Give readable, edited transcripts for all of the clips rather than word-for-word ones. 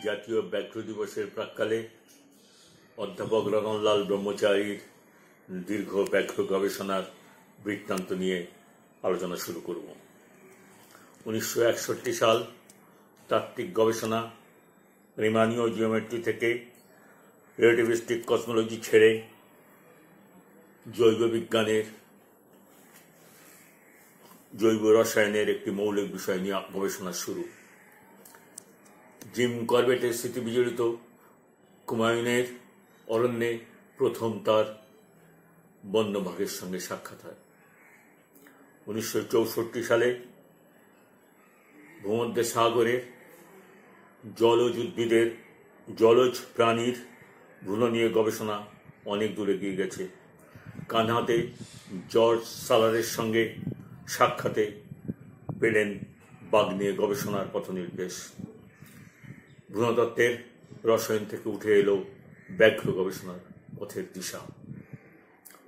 জাতীয় ব্যাঘ্র দিবসের প্রাক্কালে অধ্যাপক রতনলাল ব্রহ্মচারীর দীর্ঘ ব্যাঘ্র গবেষণার বৃত্তান্ত নিয়ে আলোচনা শুরু করব। 1961 সাল তাত্ত্বিক গবেষণা রিমানীয় জিওমেট্রি থেকে রিলেটিভিস্টিক কসমোলজি ছেড়ে জৈব বিজ্ঞানের জৈব রসায়নের একটি মৌলিক বিষয় নিয়ে গবেষণা শুরু। জিম করবেটের স্মৃতিবিজড়িত কুমায়ুনের অরণ্যে প্রথম তার বন্যবাঘের সঙ্গে সাক্ষাৎ হয়। 1964 সালে ভূমধ্য সাগরের জলজ উদ্ভিদের জলজ প্রাণীর ভ্রূণ নিয়ে গবেষণা অনেক দূরে এগিয়ে গেছে। কানহাতে জর্জ সালারের সঙ্গে সাক্ষাতে পেলেন বাঘ নিয়ে গবেষণার পথনির্দেশ। ভ্রূণতত্ত্বের রসায়ন থেকে উঠে এলো ব্যাঘ্র গবেষণার পথের দিশা।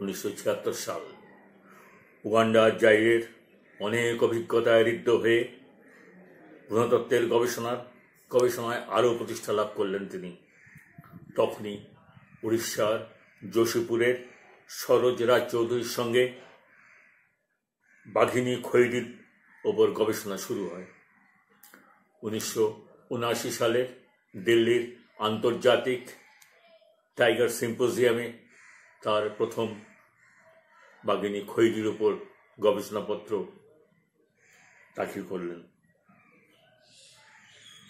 1976 সাল উগান্ডার জাইরের অনেক অভিজ্ঞতায় ঋদ্ধ হয়ে ভ্রূণতত্ত্বের গবেষণায় আরও প্রতিষ্ঠা লাভ করলেন তিনি। তখনই উড়িষ্যার যোশীপুরের সরোজ রাজ চৌধুরীর সঙ্গে বাঘিনী খৈরির ওপর গবেষণা শুরু হয়। 1979 সালে দিল্লির আন্তর্জাতিক টাইগার সিম্পোজিয়ামে তার প্রথম বাঘিনী খৈরির ওপর গবেষণাপত্র দাখিল করলেন।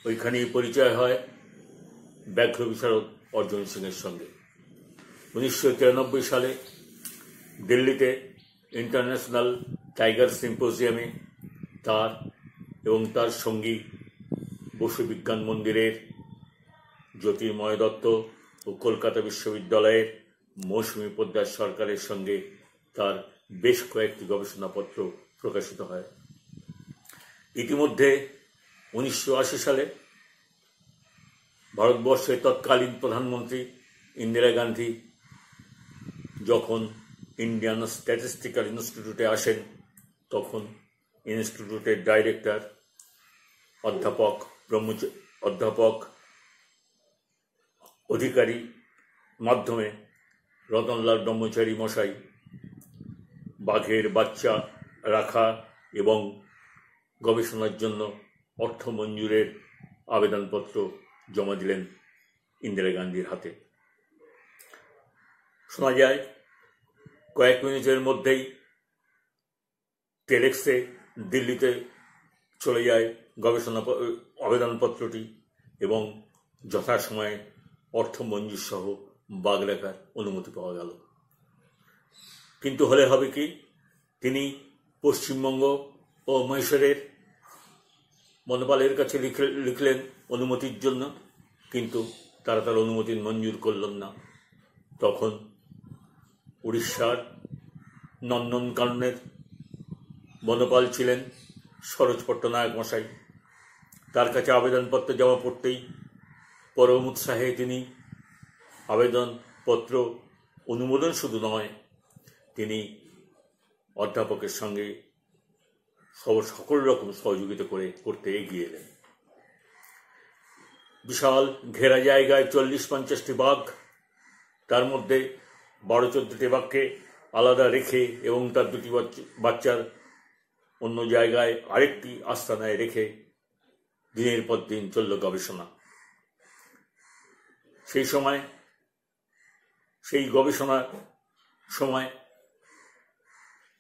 ওইখানেই পরিচয় হয় ব্যাঘ্র বিশারদ অর্জুন সিংয়ের সঙ্গে। 1993 সালে দিল্লিতে ইন্টারন্যাশনাল টাইগার সিম্পোজিয়ামে তার এবং তার সঙ্গী বসু বিজ্ঞান মন্দিরের জ্যোতির্ময় দত্ত ও কলকাতা বিশ্ববিদ্যালয়ের মৌসুমী পোদ্দার সরকারের সঙ্গে তার বেশ কয়েকটি গবেষণাপত্র প্রকাশিত হয়। ইতিমধ্যে 1980 সালে ভারতবর্ষের তৎকালীন প্রধানমন্ত্রী ইন্দিরা গান্ধী যখন ইন্ডিয়ান স্ট্যাটিস্টিক্যাল ইনস্টিটিউটে আসেন, তখন ইনস্টিটিউটের ডাইরেক্টর অধ্যাপক অধিকারী মাধ্যমে রতনলাল ব্রহ্মচারী মশাই বাঘের বাচ্চা রাখা এবং গবেষণার জন্য অর্থ মঞ্জুরের আবেদনপত্র জমা দিলেন ইন্দিরা গান্ধীর হাতে। শোনা যায় কয়েক মিনিটের মধ্যেই টেলেক্সে দিল্লিতে চলে যায় গবেষণা আবেদনপত্রটি এবং যথাসময়ে অর্থ মঞ্জুর সহ বাঘ রাখার অনুমতি পাওয়া গেল। কিন্তু হলে হবে কি, তিনি পশ্চিমবঙ্গ ও মহীশূরের বনপালের কাছে লিখলেন অনুমতির জন্য, কিন্তু তারা তার অনুমতি মঞ্জুর করলেন না। তখন উড়িষ্যার নন্দনকাননের বনপাল ছিলেন সরোজ পট্টনায়ক মশাই। তার কাছে আবেদনপত্র জমা পড়তেই পরম উৎসাহে তিনি আবেদনপত্র অনুমোদন শুধু নয়, তিনি অধ্যাপকের সঙ্গে সকল রকম সহযোগিতা করতে এগিয়ে এলেন। বিশাল ঘেরা জায়গায় 40-50টি বাঘ, তার মধ্যে 12-14টি বাঘকে আলাদা রেখে এবং তার দুটি বাচ্চার অন্য জায়গায় আরেকটি আস্তানায় রেখে দিনের পর দিন চলল গবেষণা। সেই গবেষণার সময়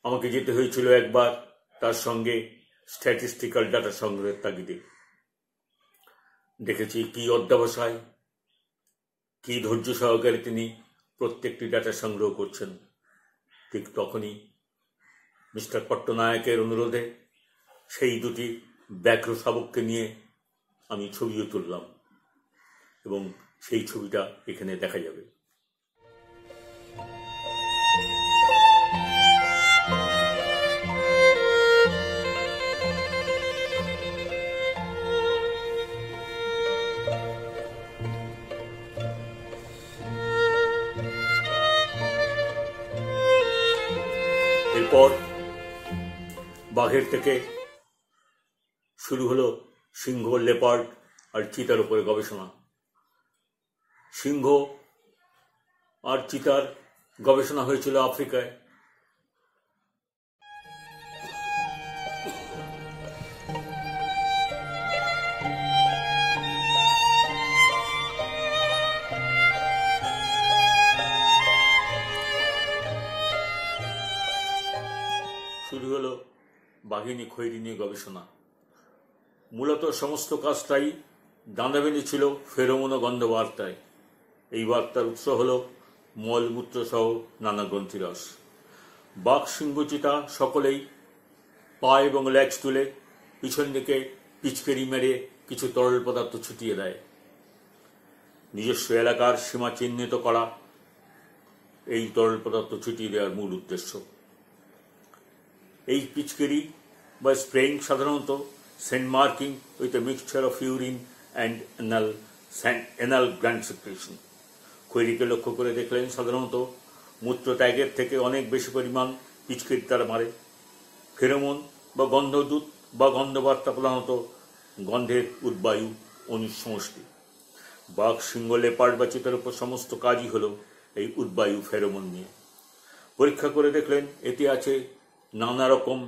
আমাকে যেতে হয়েছিল একবার তার সঙ্গে স্ট্যাটিস্টিক্যাল ডাটা সংগ্রহের তাগিদে। দেখেছি কি অধ্যবসায়, কি ধৈর্য সহকারে তিনি প্রত্যেকটি ডাটা সংগ্রহ করছেন। ঠিক তখনই মিস্টার পট্টনায়কের অনুরোধে সেই দুটি ব্যাঘ্র শাবককে নিয়ে আমি ছবিও তুললাম এবং সেই ছবিটা এখানে দেখা যাবে। এরপর বাঘের থেকে শুরু হলো সিংহ, লেপার্ড আর চিতার উপরে গবেষণা। সিংহ আর চিতার গবেষণা হয়েছিল আফ্রিকায়। শুরু হলো বাঘিনী খৈরি নিয়ে গবেষণা। মূলত সমস্ত কাজটাই দাঁড়া বেঁধেছিল ফেরোমন ও গন্ধ বার্তায়। এই বার্তার উৎস হল মলমূত্র সহ নানা গ্রন্থিরস। বাঘ, সিংহ, চিতা সকলেই পা এবং লেজ তুলে পিছন দিকে পিচকেরি মেরে কিছু তরল পদার্থ ছিটিয়ে দেয়। নিজস্ব এলাকার সীমা চিহ্নিত করা এই তরল পদার্থ ছিটিয়ে দেওয়ার মূল উদ্দেশ্য। এই পিচকেরি বা স্প্রেইং সাধারণত scent marking with a mixture of urine and anal gland secretion. খৈরিকে লক্ষ্য করে দেখলেন সাধারণত মূত্র ত্যাগের থেকে অনেক বেশি পরিমাণ পিচকেরি তারা মারে। ফেরোমন বা গন্ধদূত বা গন্ধবার্তা প্রধানত গন্ধের উদ্বায়ু অণুর সমষ্টি। বাঘ, সিংহ, লেপার্ড বা চিতার উপর সমস্ত কাজই হলো এই উদ্বায়ু ফেরোমন নিয়ে। পরীক্ষা করে দেখলেন এতে আছে নানা রকম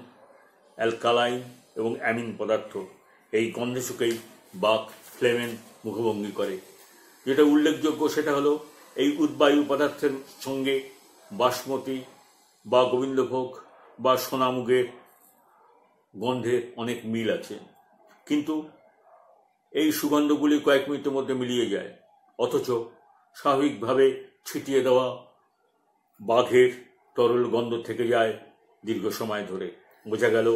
অ্যালকালাইন এবং অ্যামিন পদার্থ। এই গন্ধে শুকেই বাঘ ফ্লেমেন মুখভঙ্গি করে। যেটা উল্লেখযোগ্য সেটা হলো এই উদ্বায়ু পদার্থের সঙ্গে বাসমতি বা গোবিন্দভোগ বা সোনামুগের গন্ধের অনেক মিল আছে, কিন্তু এই সুগন্ধগুলি কয়েক মিনিটের মধ্যে মিলিয়ে যায়। অথচ স্বাভাবিকভাবে ছিটিয়ে দেওয়া বাঘের তরল গন্ধ থেকে যায় দীর্ঘ সময় ধরে। বোঝা গেল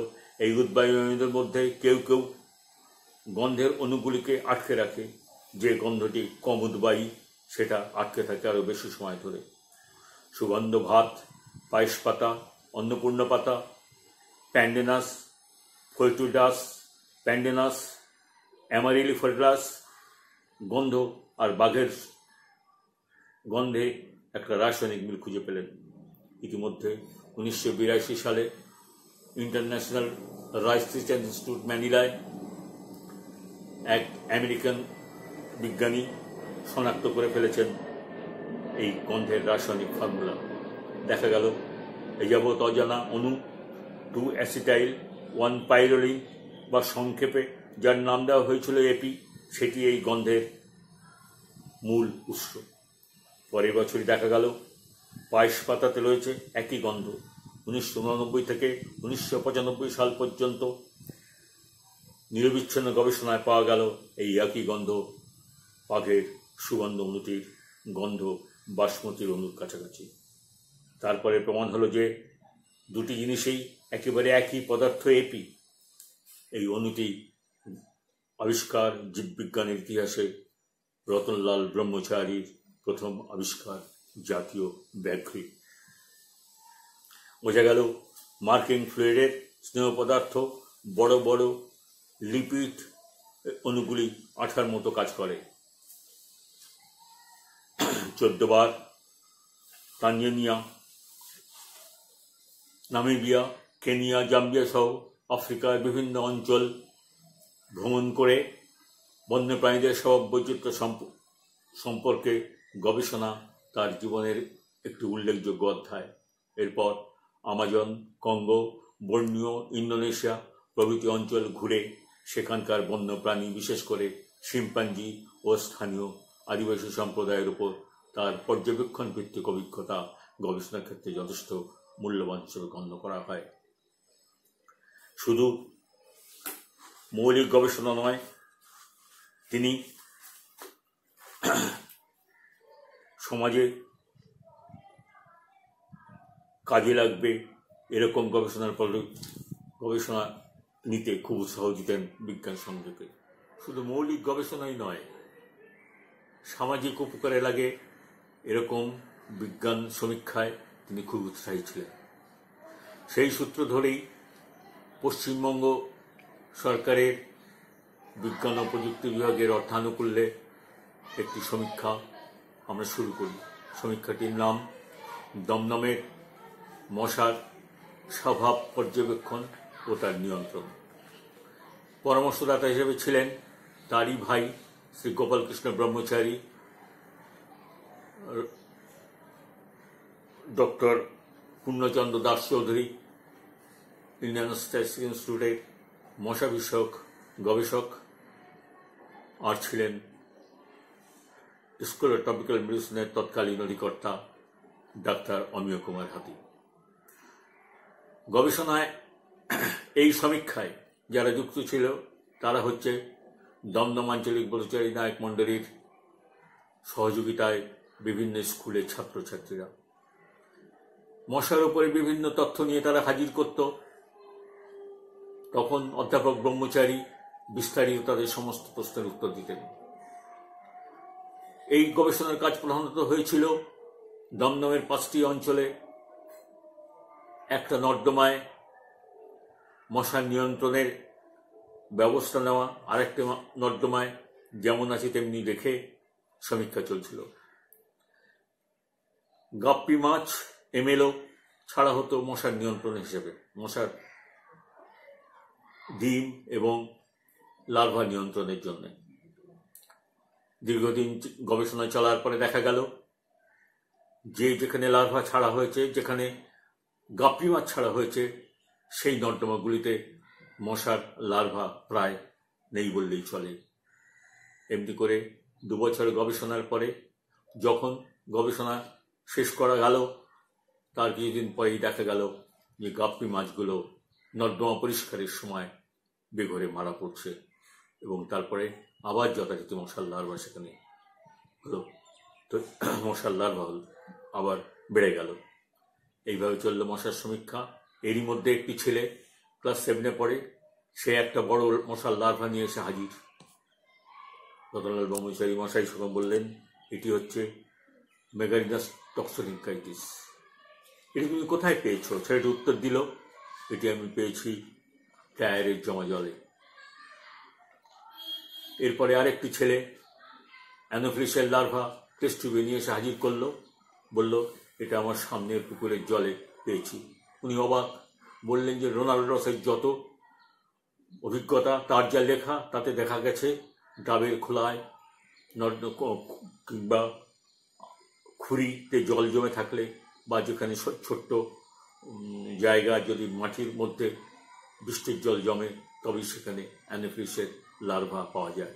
এই উদ্বায়ুদের মধ্যে কেউ কেউ গন্ধের অণুগুলিকে আটকে রাখে। যে গন্ধটি কম উদ্বায়ী সেটা আটকে থাকে আরও বেশি সময় ধরে। সুগন্ধ ভাত, পায়েস পাতা, অন্নপূর্ণা পাতা, প্যান্ডেনাস ফোয়েটুডাস, প্যান্ডেনাস অ্যামারিলিফেরাস গন্ধ আর বাঘের গন্ধে একটা রাসায়নিক মিল খুঁজে পেলেন। ইতিমধ্যে 1982 সালে ইন্টারন্যাশনাল রাইস রিসার্চ ইনস্টিটিউট ম্যানিলায় এক আমেরিকান বিজ্ঞানী শনাক্ত করে ফেলেছেন এই গন্ধের রাসায়নিক ফর্মুলা। দেখা গেল এই যাবৎ অজানা অণু 2-অ্যাসিটাইল 1-পাইরোলিন বা সংক্ষেপে যার নাম দেওয়া হয়েছিল এপি, সেটি এই গন্ধের মূল উৎস। পরের বছরই দেখা গেল পায়েস পাতাতে রয়েছে একই গন্ধ। 1989 থেকে 1995 সাল পর্যন্ত নিরবিচ্ছিন্ন গবেষণায় পাওয়া গেল এই একই গন্ধ বাঘের সুগন্ধ অণুটির গন্ধ বাসমতির অণুর কাছাকাছি। তারপরে প্রমাণ হলো যে দুটি জিনিসেই একেবারে একই পদার্থ এপি। এই অণুটি আবিষ্কার জীববিজ্ঞানের ইতিহাসে রতনলাল ব্রহ্মচারীর প্রথম আবিষ্কার, জাতীয় ব্যাঘ্রি। বোঝা গেল মার্কিং ফ্লুইডের স্নেহ পদার্থ বড় বড় লিপিড অণুগুলি আঠার মতো কাজ করে। 14 বার তানজানিয়া, নামিবিয়া, কেনিয়া, জাম্বিয়া সহ আফ্রিকার বিভিন্ন অঞ্চল ভ্রমণ করে বন্যপ্রাণীদের স্বভাব বৈচিত্র্য সম্পর্কে গবেষণা তার জীবনের একটি উল্লেখযোগ্য অধ্যায়। এরপর আমাজন, কঙ্গো, বর্নিও, ইন্দোনেশিয়া প্রভৃতি অঞ্চল ঘুরে সেখানকার বন্যপ্রাণী, বিশেষ করে শিম্পাঞ্জি ও স্থানীয় আদিবাসী সম্প্রদায়ের উপর তার পর্যবেক্ষণ ভিত্তিক অভিজ্ঞতা গবেষণার ক্ষেত্রে যথেষ্ট মূল্যবান হিসেবে গণ্য করা হয়। শুধু মৌলিক গবেষণা নয়, তিনি সমাজে কাজে লাগবে এরকম গবেষণা নিতে খুব উৎসাহ দিতেন বিজ্ঞান সংযোগে। শুধু মৌলিক গবেষণাই নয়, সামাজিক উপকারে লাগে এরকম বিজ্ঞান সমীক্ষায় তিনি খুব উৎসাহী ছিলেন। সেই সূত্র ধরেই পশ্চিমবঙ্গ সরকারের বিজ্ঞান ও প্রযুক্তি বিভাগের অর্থানুকূল্যে একটি সমীক্ষা আমরা শুরু করি। সমীক্ষাটির নাম দমদমের মশার স্বভাব পর্যবেক্ষণ ও তার নিয়ন্ত্রণ। পরামর্শদাতা হিসেবে ছিলেন তারই ভাই শ্রী গোপালকৃষ্ণ ব্রহ্মচারী, ডক্টর পূর্ণচন্দ্র দাস চৌধুরী ইন্ডিয়ান স্ট্যাটিস্টিক্স ইনস্টিটিউটের মশা বিষয়ক গবেষক, আর ছিলেন স্কুল অফ ট্রপিক্যাল মেডিসিনের তৎকালীন অধিকর্তা ডাক্তার অমিয় কুমার হাতি। গবেষণায় এই সমীক্ষায় যারা যুক্ত ছিল তারা হচ্ছে দমদম আঞ্চলিক ব্রতচারী নায়ক মণ্ডলীর সহযোগিতায় বিভিন্ন স্কুলের ছাত্রছাত্রীরা। মশার উপরে বিভিন্ন তথ্য নিয়ে তারা হাজির করত। তখন অধ্যাপক ব্রহ্মচারী বিস্তারিত তাদের সমস্ত প্রশ্নের উত্তর দিতেন। এই গবেষণার কাজ প্রধানত হয়েছিল দমদমের 5টি অঞ্চলে একটা নর্দমায় মশার নিয়ন্ত্রণের ব্যবস্থা নেওয়া, আরেকটি নর্দমায় যেমন আছে তেমনি রেখে সমীক্ষা চলছিল। গাপ্পি মাছ, এমএলও ছাড়া হতো মশার নিয়ন্ত্রণ হিসেবে, মশার ডিম এবং লার্ভা নিয়ন্ত্রণের জন্য। দীর্ঘদিন গবেষণা চলার পরে দেখা গেল যে যেখানে লার্ভা ছাড়া হয়েছে, যেখানে গাপ্পি মাছ ছাড়া হয়েছে, সেই নর্দমাগুলিতে মশার লার্ভা প্রায় নেই বললেই চলে। এমনি করে 2 বছর গবেষণার পরে যখন গবেষণা শেষ করা গেল, তার কিছুদিন পরেই দেখা গেল যে গাপ্পি মাছগুলো নর্দমা পরিষ্কারের সময় বেঘরে মারা পড়ছে, এবং তারপরে আবার যথারীতি মশার লার্ভা সেখানে হলো। তো মশার লার্ভা আবার বেড়ে গেল। এইভাবে চলল মশার সমীক্ষা। এরই মধ্যে একটি ছেলে ক্লাস 7-এ পড়ে, সে একটা বড় মশার লার্ভা নিয়ে এসে হাজির। রতনলাল ব্রহ্মচারী মশাই সঙ্গে বললেন, এটি হচ্ছে মেগারিনাস টক্সোরিনকাইটিস। এটি তুমি কোথায় পেয়েছো? ছেলেটি উত্তর দিল, এটি আমি পেয়েছি টায়ারের জমা জলে। এরপরে আরেকটি ছেলে অ্যানোফিলিসের লার্ভা টেস্ট টিউবে নিয়ে এসে হাজির করলো, বলল এটা আমার সামনের পুকুরের জলে পেয়েছি। উনি অবাক, বললেন যে রোনাল্ড রসের যত অভিজ্ঞতা, তার যা লেখা, তাতে দেখা গেছে ডাবের খোলায় কিংবা খুঁড়িতে জল জমে থাকলে বা যেখানে ছোট্ট জায়গা যদি মাটির মধ্যে বৃষ্টির জল জমে, তবেই সেখানে অ্যানোফিলিসের লার্ভা পাওয়া যায়।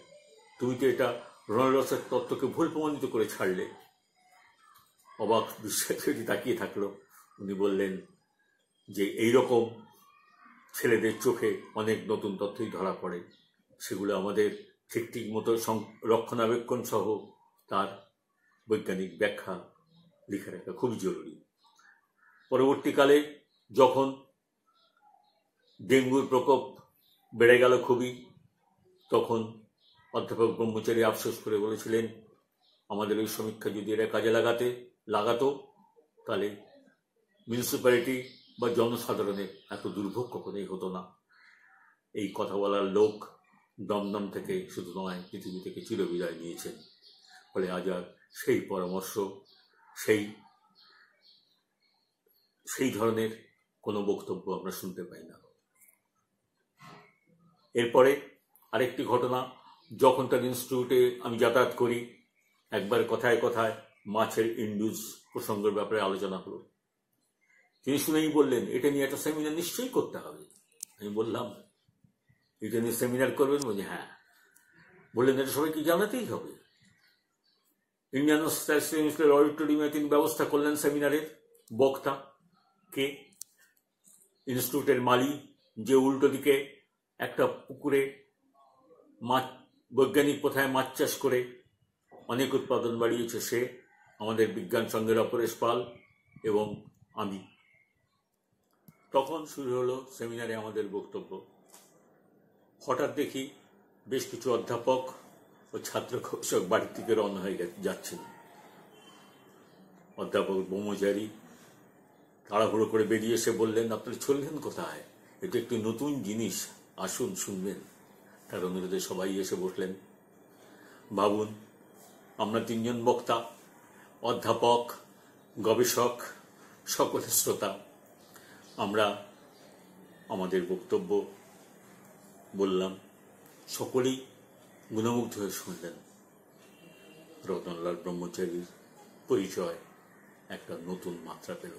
তুমি তো এটা রোনাল্ড রসের তত্ত্বকে ভুল প্রমাণিত করে ছাড়লে। অবাক বিশ্বাসী তাকিয়ে থাকলো। উনি বললেন যে এইরকম ছেলেদের চোখে অনেক নতুন তথ্যই ধরা পড়ে, সেগুলো আমাদের ঠিক মতো রক্ষণাবেক্ষণ সহ তার বৈজ্ঞানিক ব্যাখ্যা লিখে রাখা খুবই জরুরি। পরবর্তীকালে যখন ডেঙ্গুর প্রকোপ বেড়ে গেল খুবই, তখন অধ্যাপক ব্রহ্মচারী আফসোস করে বলেছিলেন, আমাদের ওই সমীক্ষা যদি এরা কাজে লাগাতো তাহলে মিউনিসিপ্যালিটি বা জনসাধারণের এত দুর্ভোগ কখনোই হতো না। এই কথা বলার লোক দমদম থেকে শুধু নয়, পৃথিবী থেকে চিরবিদায় নিয়েছেন। ফলে আজ আর সেই পরামর্শ, সেই ধরনের কোনো বক্তব্য আমরা শুনতে পাই না। এরপরে আরেকটি ঘটনা, যখন তার ইনস্টিটিউটে আমি যাতায়াত করি, একবার কথায় কথায় মাছের ইন্ডুস প্রসঙ্গের ব্যাপারে আলোচনা হলো। তিনি শুনেই বললেন, এটা নিয়ে একটা সেমিনার নিশ্চয়ই করতে হবে। আমি বললাম, এটা নিয়ে সেমিনার করবেন? বলছি হ্যাঁ। বললেন, এটা সবাইকে জানাতেই হবে। ইন্ডিয়ান স্ট্যাটিস্টিক্স অডিটোরিয়ামে তিনি ব্যবস্থা করলেন সেমিনারের। বক্তা কে? ইনস্টিটিউটের মালি, যে উল্টো দিকে একটা পুকুরে মাছ বৈজ্ঞানিক প্রথায় মাছ চাষ করে অনেক উৎপাদন বাড়িয়েছে, সে, আমাদের বিজ্ঞান সংঘের অপরেশ পাল এবং আমি। তখন শুরু হলো সেমিনারে আমাদের বক্তব্য। হঠাৎ দেখি বেশ কিছু অধ্যাপক ও ছাত্র গবেষক বাড়ির থেকে রওনা হয়ে যাচ্ছেন। অধ্যাপক ব্রহ্মচারী তাড়াহুড়ো করে বেরিয়ে এসে বললেন, আপনারা চললেন কোথায়? এটা একটি নতুন জিনিস, আসুন শুনবেন। তার অনুরোধে সবাই এসে বসলেন। ভাবুন, আমরা 3 জন বক্তা, অধ্যাপক, গবেষক, সকলের শ্রোতা, আমরা আমাদের বক্তব্য বললাম। সকলেই গুণমুগ্ধ হয়ে শুনলেন। রতনলাল ব্রহ্মচারীর পরিচয় একটা নতুন মাত্রা পেল।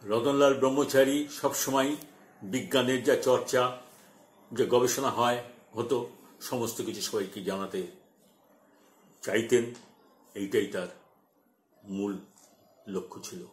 রতনলাল ব্রহ্মচারী সবসময় বিজ্ঞানের যা চর্চা, যে গবেষণা হতো, সমস্ত কিছু সবাইকে জানাতে চাইতেন। এইটাই তার মূল লক্ষ্য ছিল।